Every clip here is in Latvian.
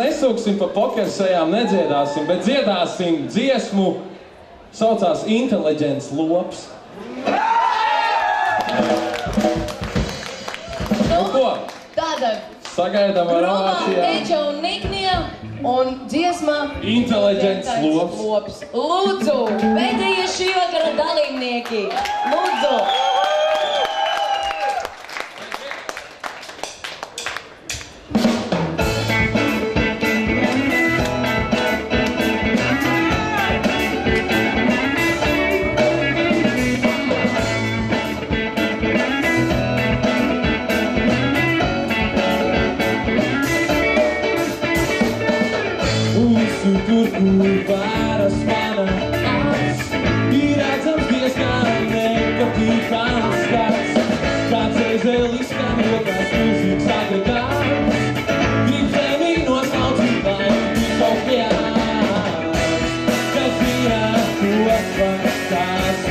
Nesūksim pa pokersējām, nedziedāsim, bet dziedāsim dziesmu, saucās Inteliģents lops. Nu ko? Tāda sagaidām ar ovācijām. Gromā, Eģa un Niknija un dziesma Inteliģents lops. Lūdzu, pēdējie šī vakara dalībnieki. Lūdzu. Tur, kur varas mana acs, ir redzams diezgan nepatīkams skats. Kāds reizēl izskanotās mūzikas agregāts, grib zemi noslaucīt, lai ir kaut jāds. Kas zināt, ko tās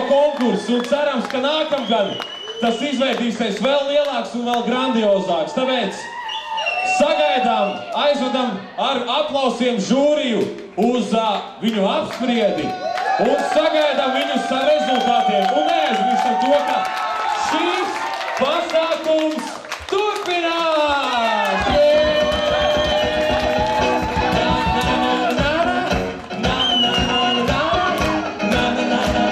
konkursu un cerams, ka nākamgad tas izveidīsies vēl lielāks un vēl grandiozāks. Tāpēc sagaidām, aizvedam ar aplausiem žūriju uz viņu apspriedi un sagaidām viņus ar rezultātiem. Un neaizmirstam to, ka šīs pasākums turpinās! Na na na na na na na na na na na na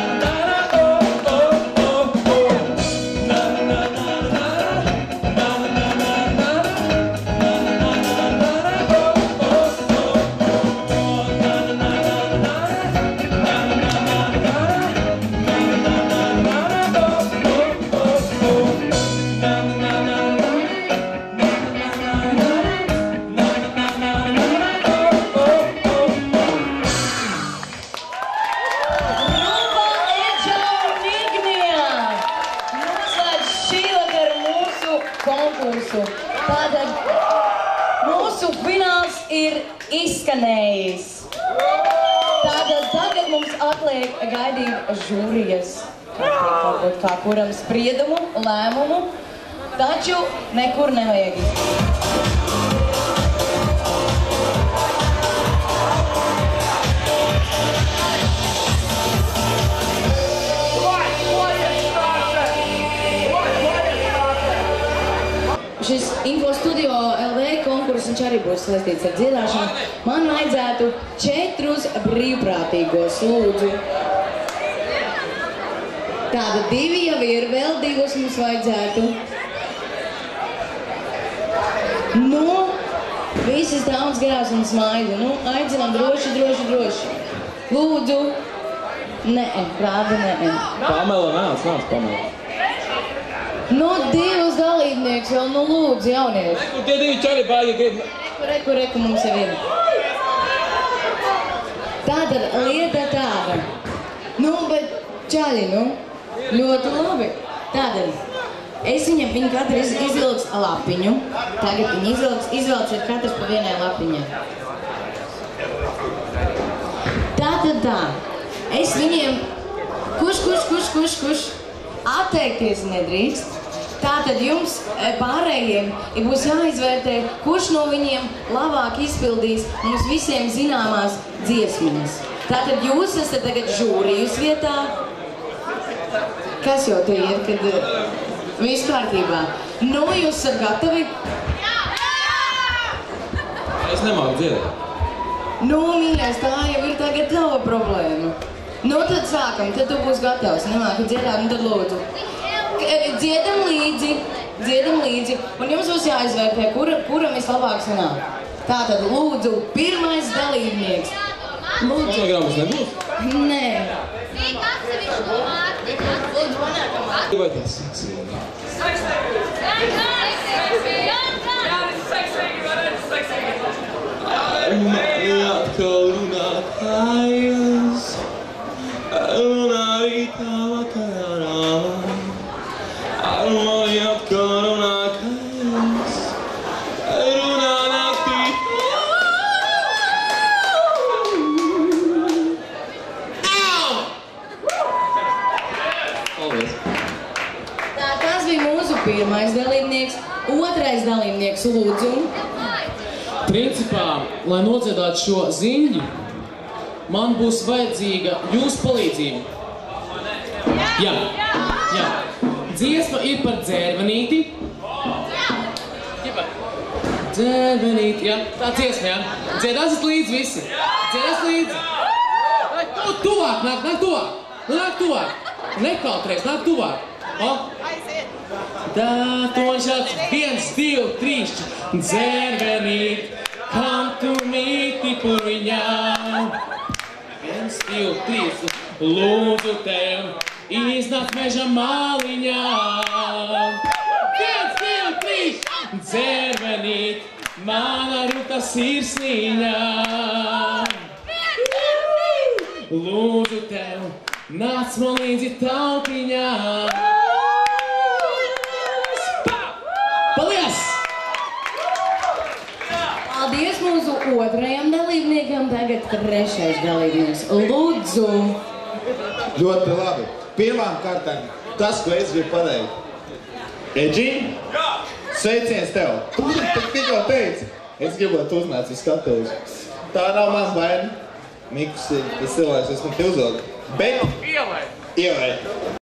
izskanējis. Tātad tagad mums atliek gaidīt žūrijas, kā kuram spriedumu, lēmumu, taču nekur nevajag izskatīt. Šis Info Studio LV konkurss, viņš arī būs saistīts ar dziedāšanu. Man vajadzētu 4 brīvprātīgos, lūdzu. Tāda 2 jau ir, vēl 2 mums vajadzētu. Nu, visas daudz garās un smaida. Nu, aicinām droši. Lūdzu. Nē, Rāda, nē. Pamela, nāc, Pamela. Nu, 2 dalībnieks vēl, nu lūdzu, jaunieši. Reku, tie 2 čari baigi grib. Reku, mums jau ir. Tātad lieta tāda. Nu, bet čaļi, nu, ļoti labi. Tātad, viņi katru izvilks lapiņu. Tagad viņi izvelksiet katrs pa vienai lapiņai. Tātad tā. Es viņiem, kurš, atteikties nedrīkst. Tātad jums pārējiem būs jāizvērtē, kurš no viņiem labāk izpildīs mums visiem zināmās dziesmiņas. Tātad jūs esat tagad žūrijas vietā. Kas jau te ir, kad viss kārtībā? Nu, jūs esat gatavi? Es nemāku dziedāt. Nu, mīļais, tā jau ir tagad tava problēma. Nu, tad sākam, tad tu būs gatavs. Nemāki dziedāt, un tad lūdzu. Dziedam līdzi, un jums būs jāizvērtē, kuram vislabāk sanāk. Tātad, lūdzu, pirmais dalībnieks. Lūdzu. Fonogrammas nebūs? Nē. Vai tas seksīgi? Mani atkal runā kājas, runā rītā vakarā. Mani atkal runā kājas, runā naktī. Paldies. Tas bija mūsu pirmais dalībnieks. Otrais dalībnieks, lūdzu. Principā, lai nodziedātu šo ziņu, man būs vajadzīga jūsu palīdzība. Jā. Dziesma ir par dzērvenīti. Dzērvenīti, jā. Tā dziesma, jā. Dziedāsiet līdzi visi. Dziedās līdzi. Tuvāk, nāk tuvāk. Nāk tuvāk. Nekautrēs, nāk tuvāk. Tā, toņšāds. 1, 2, 3. Dzērvenīt, kam tu mīti par viņām. 1, 2, 3. Lūdzu tev, iznāc meža māliņām. 1, 2, 3. Dzērvenīt, mana rūta sirsniņā. Lūdzu tev, nāc man līdzi taupiņā. Paldies! Paldies mūsu otrajam dalībniekam, tagad trešais dalībnieks. Lūdzu! Ļoti labi. Pirmām kārtām tas, ko es gribu pateikt. Edžiņ, sveiciens tev. Tu tikko teici. Es gribētu uznāc uz skatuves. Tā nav man vaina. Mikus ir tas cilvēks, es man te uzvalku. Bet... Ielai.